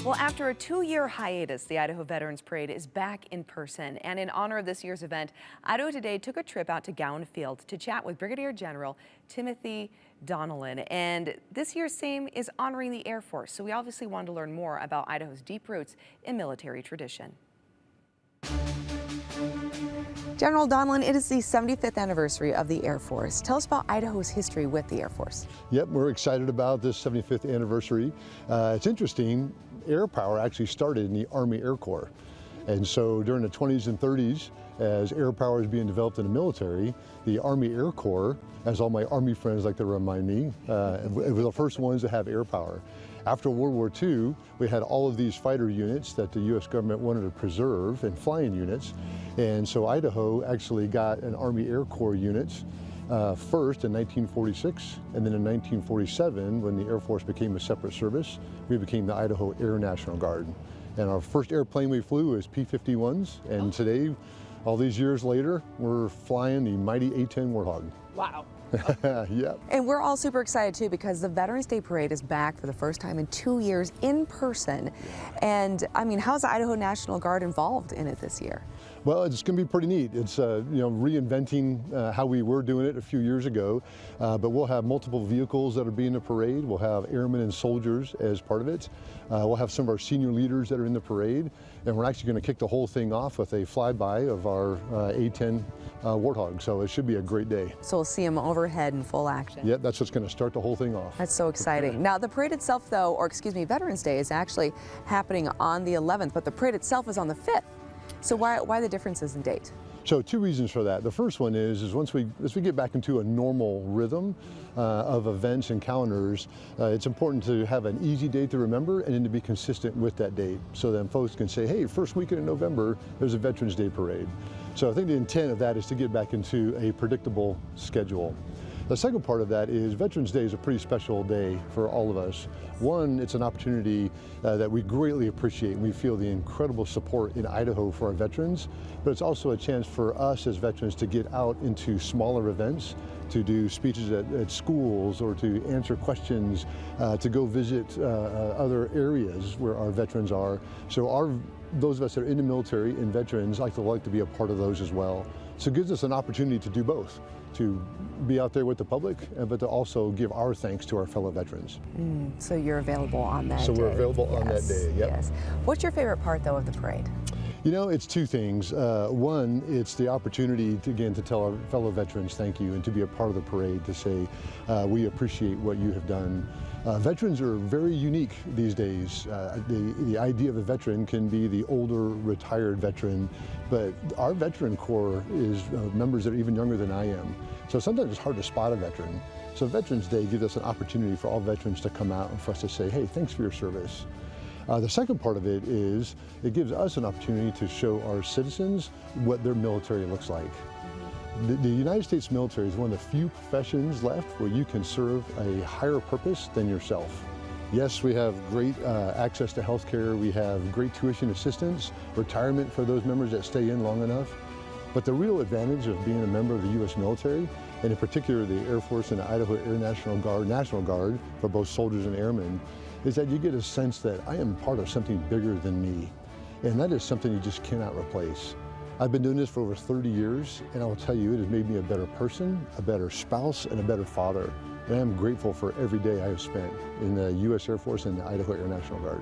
Well, after a 2-year hiatus, the Idaho Veterans Parade is back in person. And in honor of this year's event, Idaho Today took a trip out to Gowan Field to chat with Brigadier General Timothy Donnellan. And this year's theme is honoring the Air Force. So we obviously wanted to learn more about Idaho's deep roots in military tradition. General Donnellan, it is the 75th anniversary of the Air Force. Tell us about Idaho's history with the Air Force. Yep, we're excited about this 75th anniversary. It's interesting, air power actually started in the Army Air Corps. And so during the 20s and 30s, as air power is being developed in the military, the Army Air Corps, as all my Army friends like to remind me, were the first ones to have air power. After World War II, we had all of these fighter units that the U.S. government wanted to preserve and flying units. And so Idaho actually got an Army Air Corps unit first in 1946, and then in 1947, when the Air Force became a separate service, we became the Idaho Air National Guard. And our first airplane we flew was P-51s, and today, all these years later, we're flying the mighty A-10 Warthog. Wow. Yeah. And we're all super excited too because the Veterans Day Parade is back for the first time in 2 years in person. And I mean, how's the Idaho National Guard involved in it this year? Well, it's going to be pretty neat. It's reinventing how we were doing it a few years ago, but we'll have multiple vehicles that will be in the parade. We'll have airmen and soldiers as part of it. We'll have some of our senior leaders that are in the parade, and we're actually going to kick the whole thing off with a flyby of our A-10 Warthog. So it should be a great day. So we'll see them overhead in full action. Yeah, that's what's going to start the whole thing off. That's so exciting. Now the parade itself though, or excuse me, Veterans Day is actually happening on the 11th, but the parade itself is on the 5th. So why the differences in date? So two reasons for that. The first one is as we get back into a normal rhythm of events and calendars, it's important to have an easy date to remember and then to be consistent with that date. So then folks can say, hey, first weekend in November, there's a Veterans Day parade. So I think the intent of that is to get back into a predictable schedule. The second part of that is Veterans Day is a pretty special day for all of us. One, it's an opportunity that we greatly appreciate, and we feel the incredible support in Idaho for our veterans, but it's also a chance for us as veterans to get out into smaller events, to do speeches at schools or to answer questions, to go visit other areas where our veterans are. So those of us that are in the military and veterans like to be a part of those as well. So it gives us an opportunity to do both, to be out there with the public, but to also give our thanks to our fellow veterans. So you're available on that day. So we're available on that day, yep. Yes. What's your favorite part though of the parade? You know, it's two things. One, it's the opportunity to tell our fellow veterans thank you and to be a part of the parade, to say we appreciate what you have done. Veterans are very unique these days. The idea of a veteran can be the older, retired veteran, but our veteran corps is members that are even younger than I am. So sometimes it's hard to spot a veteran. So Veterans Day gives us an opportunity for all veterans to come out and for us to say, hey, thanks for your service. The second part of it is it gives us an opportunity to show our citizens what their military looks like. The United States military is one of the few professions left where you can serve a higher purpose than yourself. Yes, we have great access to health care, we have great tuition assistance, retirement for those members that stay in long enough. But the real advantage of being a member of the U.S. military, and in particular the Air Force and the Idaho Air National Guard for both soldiers and airmen, is that you get a sense that I am part of something bigger than me. And that is something you just cannot replace. I've been doing this for over 30 years, and I will tell you, it has made me a better person, a better spouse, and a better father. And I am grateful for every day I have spent in the U.S. Air Force and the Idaho Air National Guard.